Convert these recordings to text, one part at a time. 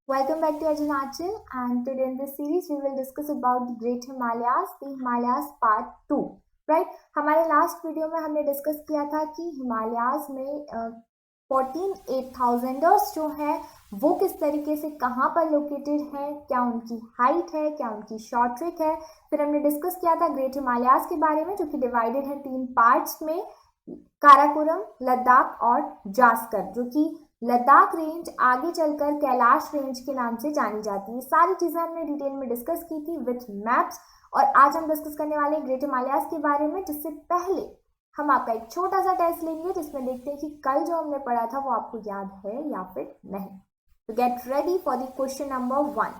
Welcome back to Arjun Achal, and today in this series we will discuss about the Great Himalayas, the Himalayas Part 2. Right? हमारे last video में हमने discuss किया था कि हिमालयाज में 14,800 जो है वो किस तरीके से कहाँ पर लोकेटेड है, क्या उनकी हाइट है, क्या उनकी शॉर्ट ट्रिक है। फिर हमने डिस्कस किया था ग्रेट हिमालयाज के बारे में जो कि डिवाइडेड है 3 पार्ट्स में, काराकोरम, लद्दाख और जास्कर, जो कि लद्दाख रेंज आगे चलकर कैलाश रेंज के नाम से जानी जाती है। सारी चीजें हमने डिटेल में डिस्कस की थी विथ मैप्स, और आज हम डिस्कस करने वाले ग्रेट हिमालयाज के बारे में, जिससे पहले हम आपका एक छोटा सा टेस्ट लेंगे जिसमें देखते हैं कि कल जो हमने पढ़ा था वो आपको याद है या फिर नहीं। तो get ready for the question number 1।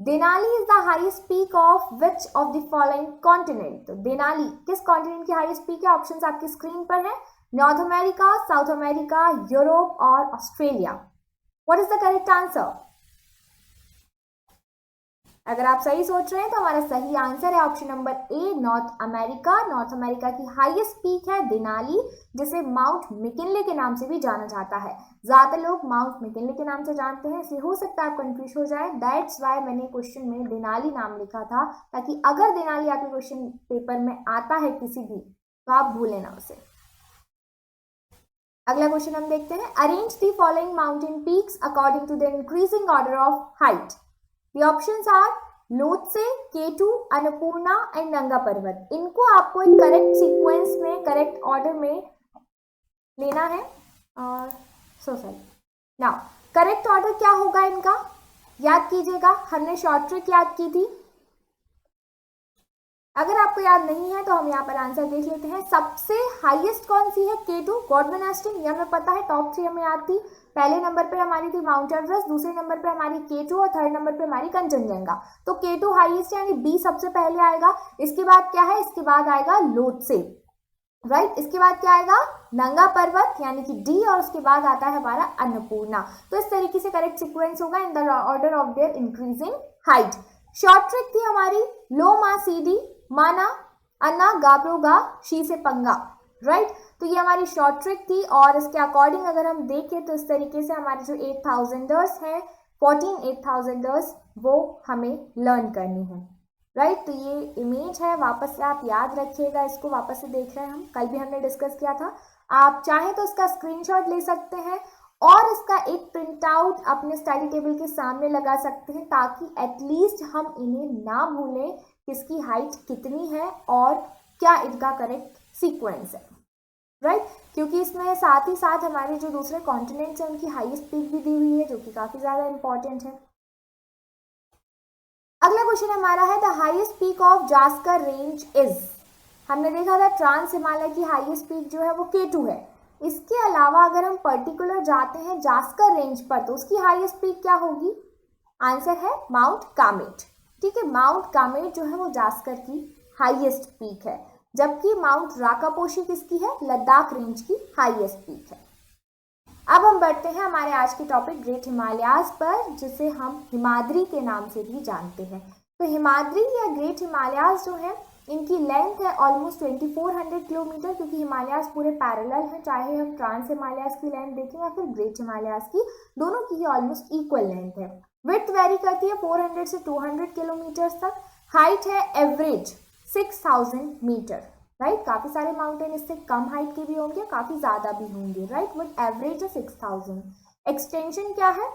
Denali is the highest peak of which of the following continent. तो देनाली किस कॉन्टिनेंट की हाईएस्ट पीक है? ऑप्शंस आपकी स्क्रीन पर है। North America, South America, Europe और Australia. What is the correct answer? अगर आप सही सोच रहे हैं तो हमारा सही आंसर है option number A, north America. North America की हाईएस्ट पीक है देनाली, जिसे माउंट मैकिनले के नाम से भी जाना जाता है। ज्यादातर लोग माउंट मैकिनले के नाम से जानते हैं, इसलिए हो सकता है आप कंफ्यूज हो जाए। दैट्स वाई मैंने क्वेश्चन में देनाली नाम लिखा था, ताकि अगर देनाली आपके क्वेश्चन पेपर में आता है किसी भी तो आप भूलें ना उसे। अगला क्वेश्चन हम देखते हैं। Arrange the following mountain peaks according to the increasing order of height. The options are Lhotse, K two, Annapurna and Nanga Parbat. इनको आपको एक करेक्ट सीक्वेंस में, करेक्ट ऑर्डर में लेना है। और नाउ करेक्ट ऑर्डर क्या होगा इनका, याद कीजिएगा। हमने शॉर्ट ट्रिक याद की थी। अगर आपको याद नहीं है तो हम यहाँ पर आंसर देख लेते हैं। सबसे हाईएस्ट कौन सी है? केटू, गॉड मोनास्ट्री, ये हमें पता है। टॉप 3 हमें याद थी। पहले नंबर पे हमारी थी माउंट एवरेस्ट, दूसरे नंबर पे हमारी केटू और थर्ड नंबर पे हमारी कंचनजंगा। तो केटू हाईएस्ट यानी बी सबसे पहले आएगा। इसके बाद क्या है? इसके बाद आएगा लोत्से, राइट। इसके बाद क्या आएगा? नंगा पर्वत यानी कि डी, और उसके बाद आता है हमारा अन्नपूर्णा। तो इस तरीके से करेक्ट सीक्वेंस होगा in the order of their increasing height. Short trick थी हमारी लो मा सी डी, माना, अन्ना, गाब्रोगा, शी से पंगा, राइट। तो ये हमारी शॉर्ट ट्रिक थी, और इसके अकॉर्डिंग अगर हम देखें तो इस तरीके से हमारे जो 8,000ers हैं, 14,800ers, वो हमें लर्न करनी है, राइट। तो ये इमेज है, वापस से आप याद रखिएगा, इसको वापस से देख रहे हैं हम, कल भी हमने डिस्कस किया था। आप चाहें तो इसका स्क्रीनशॉट ले सकते हैं और इसका एक प्रिंट आउट अपने स्टडी टेबल के सामने लगा सकते हैं, ताकि एटलीस्ट हम इन्हें ना भूलें किसकी हाइट कितनी है और क्या इनका करेक्ट सीक्वेंस है, राइट। क्योंकि इसमें साथ ही साथ हमारे जो दूसरे कॉन्टिनेंट्स हैं उनकी हाईएस्ट पीक भी दी हुई है, जो कि काफी ज्यादा इंपॉर्टेंट है। अगला क्वेश्चन हमारा है the highest peak of Zanskar range is. हमने देखा था ट्रांस हिमालय की हाईएस्ट पीक जो है वो केटू है। इसके अलावा अगर हम पर्टिकुलर जाते हैं जास्कर रेंज पर तो उसकी हाईएस्ट पीक क्या होगी? आंसर है माउंट कामेट, ठीक है। माउंट कामेट जो है वो जास्कर की हाईएस्ट पीक है, जबकि माउंट राकापोशी किसकी है? लद्दाख रेंज की हाईएस्ट पीक है। अब हम बढ़ते हैं हमारे आज के टॉपिक ग्रेट हिमालयाज पर, जिसे हम हिमाद्री के नाम से भी जानते हैं। तो हिमाद्री या ग्रेट हिमालयाज जो है, इनकी लेंथ है ऑलमोस्ट 2400 किलोमीटर, क्योंकि हिमालयाज पूरे पैरेलल हैं। चाहे हम ट्रांस हिमालयाज की लेंथ देखें या फिर ग्रेट हिमालयाज की, दोनों की ही ऑलमोस्ट इक्वल लेंथ है। विड्थ वेरी करती है 400 से 200 किलोमीटर तक। हाइट है एवरेज 6000 मीटर, राइट। काफी सारे माउंटेन इससे कम हाइट के भी होंगे, काफी ज्यादा भी होंगे, राइट, बट एवरेज है 6000। एक्सटेंशन क्या है?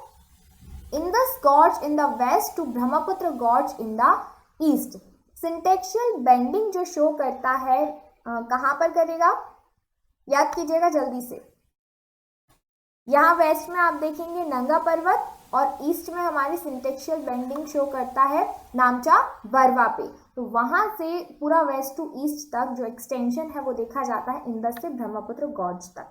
Indus gorge in the west to Brahmaputra gorge in the east. Syntaxial bending जो शो करता है, कहां पर करेगा? याद कीजिएगा जल्दी से। यहाँ वेस्ट में आप देखेंगे नंगा पर्वत, और ईस्ट में हमारी सिंटेक्शियल बेंडिंग शो करता है नामचा बरवा पे। तो वहां से पूरा वेस्ट टू ईस्ट तक जो एक्सटेंशन है वो देखा जाता है इंदस से ब्रह्मपुत्र गॉर्ज तक।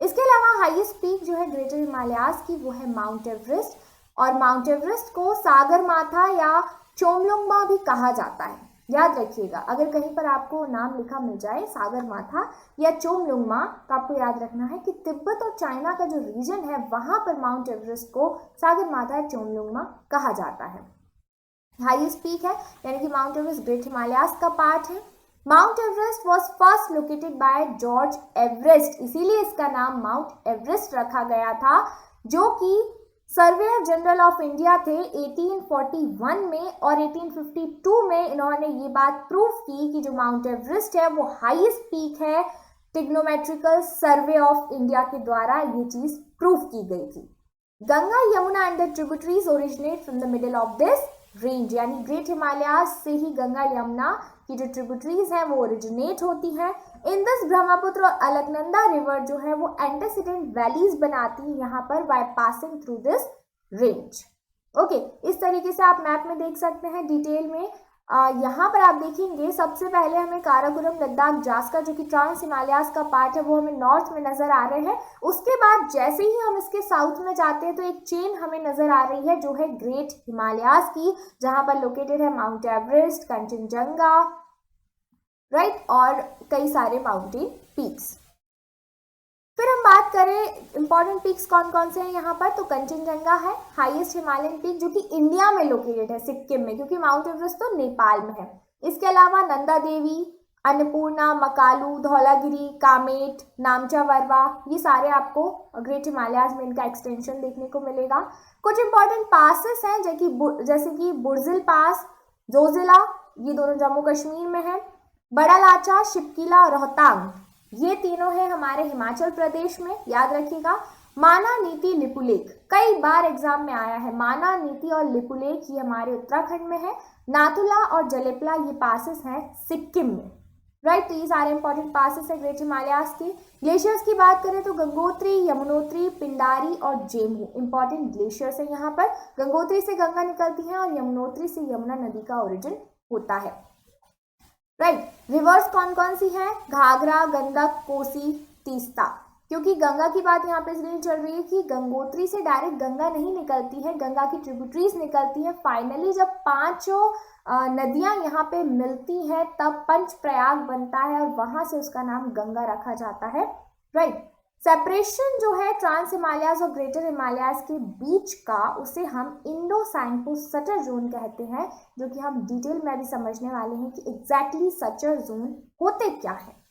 इसके अलावा हाईएस्ट पीक जो है ग्रेटर हिमालयाज की वो है माउंट एवरेस्ट, और माउंट एवरेस्ट को सागर माथा या चोमलुंगमा भी कहा जाता है। याद रखिएगा, अगर कहीं पर आपको नाम लिखा मिल जाए सागर माथा या चोमलुंगमा, तो आपको याद रखना है कि तिब्बत और चाइना का जो रीजन है वहां पर माउंट एवरेस्ट को सागर माथा या चोमलुंगमा कहा जाता है। हाईएस्ट पीक है, यानी कि माउंट एवरेस्ट ग्रेट हिमालयाज का पार्ट है। Mount Everest was first located by George Everest, इसीलिए इसका नाम माउंट एवरेस्ट रखा गया था, जो कि सर्वेयर जनरल ऑफ इंडिया थे 1841 में, और 1852 में इन्होंने ये बात प्रूव की कि जो माउंट एवरेस्ट है वो हाईएस्ट पीक है। टिग्नोमेट्रिकल सर्वे ऑफ इंडिया के द्वारा ये चीज प्रूव की गई थी। Ganga Yamuna and the tributaries originate from the middle of this range, यानी ग्रेट हिमालयाज से ही गंगा यमुना की जो ट्रिब्यूटरीज हैं वो ओरिजिनेट होती हैं। इन दिस ब्रह्मपुत्र और अलकनंदा रिवर जो है वो एंटेसिडेंट वैलीज बनाती है यहाँ पर by passing through this range. Okay, इस तरीके से आप मैप में देख सकते हैं डिटेल में। यहाँ पर आप देखेंगे सबसे पहले हमें काराकोरम, लद्दाख, जास्कर जो कि ट्रांस हिमालयाज का पार्ट है वो हमें नॉर्थ में नजर आ रहे हैं। उसके बाद जैसे ही हम इसके साउथ में जाते हैं तो एक चेन हमें नजर आ रही है जो है ग्रेट हिमालयाज की, जहां पर लोकेटेड है माउंट एवरेस्ट, कंचनजंगा, राइट, और कई सारे माउंटेन पीक्स। फिर हम बात करें इंपॉर्टेंट पीक्स कौन कौन से हैं यहाँ पर, तो कंचनजंगा है हाईएस्ट हिमालयन पीक जो कि इंडिया में लोकेटेड है, सिक्किम में, क्योंकि माउंट एवरेस्ट तो नेपाल में है। इसके अलावा नंदा देवी, अन्नपूर्णा, मकालू, धौलागिरी, कामेट, नामचा वरवा, ये सारे आपको ग्रेट हिमालयाज में इनका एक्सटेंशन देखने को मिलेगा। कुछ इंपॉर्टेंट पासेस हैं जैसे कि बुर्जिल पास, जोजिला, ये दोनों जम्मू कश्मीर में है। बड़ा लाचा, शिपकिला, रोहतांग, ये तीनों है हमारे हिमाचल प्रदेश में, याद रखिएगा। माना, नीति, लिपुलेख, कई बार एग्जाम में आया है। माना, नीति और लिपुलेख ये हमारे उत्तराखंड में है। नाथुला और जलेपला ये पासेस हैं सिक्किम में, राइट। तो ये सारे इंपॉर्टेंट पासेस है ग्रेट हिमालयाज के। ग्लेशियर्स की बात करें तो गंगोत्री, यमुनोत्री, पिंडारी और जेमू इंपॉर्टेंट ग्लेशियर्स है यहाँ पर। गंगोत्री से गंगा निकलती है और यमुनोत्री से यमुना नदी का ओरिजिन होता है, राइट। रिवर्स कौन कौन सी हैं, घाघरा, गंडक, कोसी, तीस्ता। क्योंकि गंगा की बात यहाँ पे इसलिए चल रही है कि गंगोत्री से डायरेक्ट गंगा नहीं निकलती है, गंगा की ट्रिब्यूटरीज निकलती है। फाइनली जब पांचों नदियां यहाँ पे मिलती हैं तब पंचप्रयाग बनता है और वहां से उसका नाम गंगा रखा जाता है, राइट। सेपरेशन जो है ट्रांस हिमालयाज और ग्रेटर हिमालयाज के बीच का, उसे हम इंडो सैंगपो सचर जोन कहते हैं, जो कि हम डिटेल में अभी समझने वाले हैं कि एग्जैक्टली सचर जोन होते क्या है।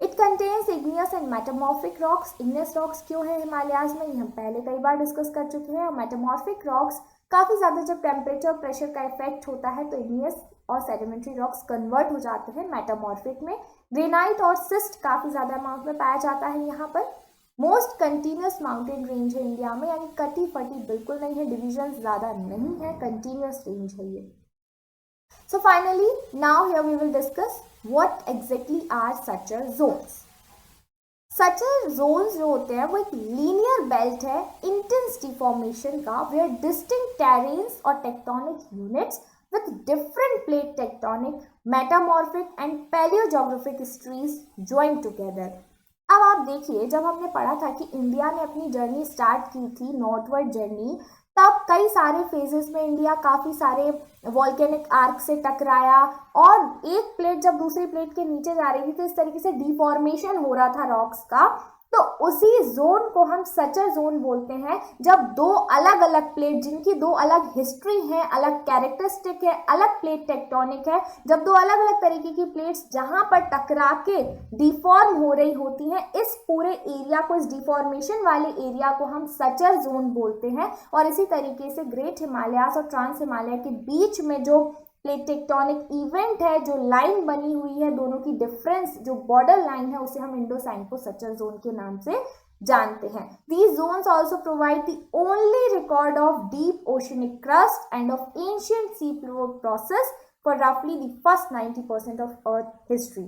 It contains igneous and metamorphic rocks. Igneous rocks क्यों है हिमालयाज में, ये हम पहले कई बार डिस्कस कर चुके हैं। और मेटामॉर्फिक रॉक्स काफी ज्यादा जब टेम्परेचर और प्रेशर का इफेक्ट होता है तो इग्नियस और सेडिमेंट्री रॉक्स कन्वर्ट हो जाते हैं मेटामॉर्फिक में। ग्रेनाइट और सिस्ट काफी ज्यादा अमाउंट में पाया जाता है यहाँ पर। मोस्ट कंटिन्यूस माउंटेन रेंज है इंडिया में, यानी कटी फटी बिल्कुल नहीं है, डिविजन ज्यादा नहीं है, कंटिन्यूस रेंज है ये। So finally, now here we will discuss what exactly are suture zones. Suture zones जो होते हैं वो एक लीनियर बेल्ट है इंटेंस डिफॉर्मेशन का, वेयर डिस्टिंक्ट टेरेन्स और tectonic units with different plate tectonic, metamorphic and paleogeographic histories joined together. अब आप देखिए, जब हमने पढ़ा था कि इंडिया ने अपनी जर्नी स्टार्ट की थी, नॉर्थवर्ड जर्नी, तब कई सारे फेजेस में इंडिया काफ़ी सारे वॉल्केनिक आर्क से टकराया और एक प्लेट जब दूसरी प्लेट के नीचे जा रही थी तो इस तरीके से डिफॉर्मेशन हो रहा था रॉक्स का। तो उसी जोन को हम सचर जोन बोलते हैं, जब दो अलग अलग प्लेट जिनकी दो अलग हिस्ट्री है, अलग कैरेक्टरिस्टिक है, अलग प्लेट टेक्टोनिक है, जब दो अलग अलग तरीके की प्लेट्स जहां पर टकरा के डिफॉर्म हो रही होती हैं, इस पूरे एरिया को, इस डिफॉर्मेशन वाले एरिया को हम सचर जोन बोलते हैं। और इसी तरीके से ग्रेट हिमालयाज और ट्रांस हिमालय के बीच में जो प्लेट टेक्टोनिक इवेंट है, जो लाइन बनी हुई है, दोनों की डिफरेंस जो बॉर्डर लाइन है, उसे हम इंडो सैंगपो सचर जोन के नाम से जानते हैं। These zones also provide the only record of deep oceanic crust and of ancient seafloor process for roughly the first 90% of Earth history.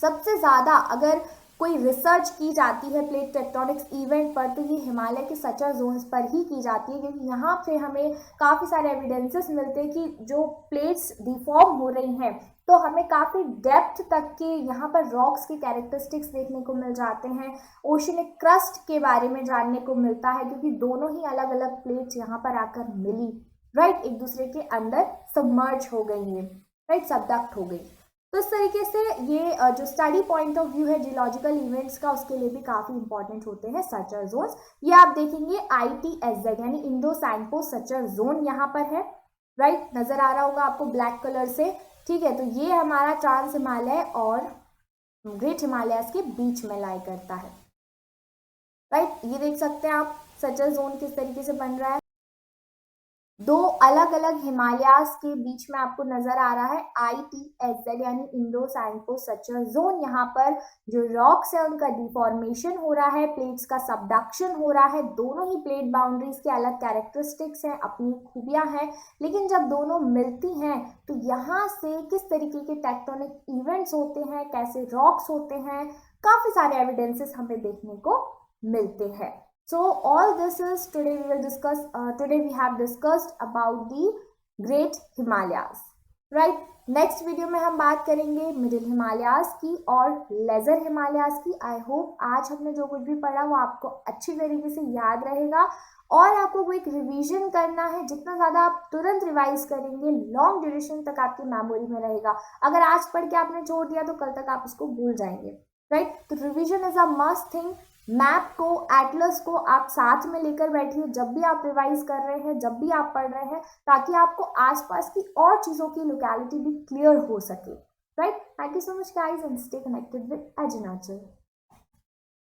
सबसे ज़्यादा अगर कोई रिसर्च की जाती है प्लेट टेक्टोनिक्स इवेंट पर तो ये हिमालय के सचर जोन्स पर ही की जाती है, क्योंकि यहाँ पे हमें काफ़ी सारे एविडेंसेस मिलते हैं कि जो प्लेट्स डिफॉर्म हो रही हैं तो हमें काफ़ी डेप्थ तक के यहाँ पर रॉक्स के कैरेक्टरिस्टिक्स देखने को मिल जाते हैं। ओशनिक क्रस्ट के बारे में जानने को मिलता है, क्योंकि दोनों ही अलग अलग प्लेट्स यहाँ पर आकर मिली, राइट, एक दूसरे के अंदर सबमर्ज हो गई है, राइट, सबडक्ट हो गई। तो इस तरीके से ये जो स्टडी पॉइंट ऑफ व्यू है जियोलॉजिकल इवेंट्स का, उसके लिए भी काफ़ी इंपॉर्टेंट होते हैं सचर जोन्स। ये आप देखेंगे ITSZ यानी इंडो सैंगपो सचर जोन यहाँ पर है, राइट, नज़र आ रहा होगा आपको ब्लैक कलर से, ठीक है। तो ये हमारा ट्रांस हिमालय और ग्रेट हिमालयाज के बीच में लाई करता है, राइट, ये देख सकते हैं आप। सचल जोन किस तरीके से बन रहा है। दो अलग अलग हिमालयाज के बीच में आपको नजर आ रहा है ITSZ यानी इंडो सैंको सचल जोन। यहाँ पर जो रॉक्स है उनका डिफॉर्मेशन हो रहा है, प्लेट्स का सबडक्शन हो रहा है। दोनों ही प्लेट बाउंड्रीज के अलग कैरेक्टरिस्टिक्स हैं, अपनी खूबियां हैं, लेकिन जब दोनों मिलती हैं तो यहाँ से किस तरीके के टेक्टोनिक इवेंट्स होते हैं, कैसे रॉक्स होते हैं, काफी सारे एविडेंसेस हमें देखने को मिलते हैं। So all this is today we will discuss. Today we have discussed about the Great Himalayas, right? Next video में हम बात करेंगे मिडिल हिमालयाज की और लेजर हिमालयाज की। आई होप आज हमने जो कुछ भी पढ़ा वो आपको अच्छी तरीके से याद रहेगा और आपको वो एक रिवीजन करना है। जितना ज़्यादा आप तुरंत रिवाइज करेंगे लॉन्ग ड्यूरेशन तक आपकी मेमोरी में रहेगा। अगर आज पढ़ के आपने छोड़ दिया तो कल तक आप उसको भूल जाएंगे, राइट? तो revision is a must thing. Map को, एटलस को आप साथ में लेकर बैठिए जब भी आप रिवाइज कर रहे हैं, जब भी आप पढ़ रहे हैं, ताकि आपको आसपास की और चीज़ों की लोकेलिटी भी क्लियर हो सके, right? Thank you so much guys and stay connected with एजुनाचल।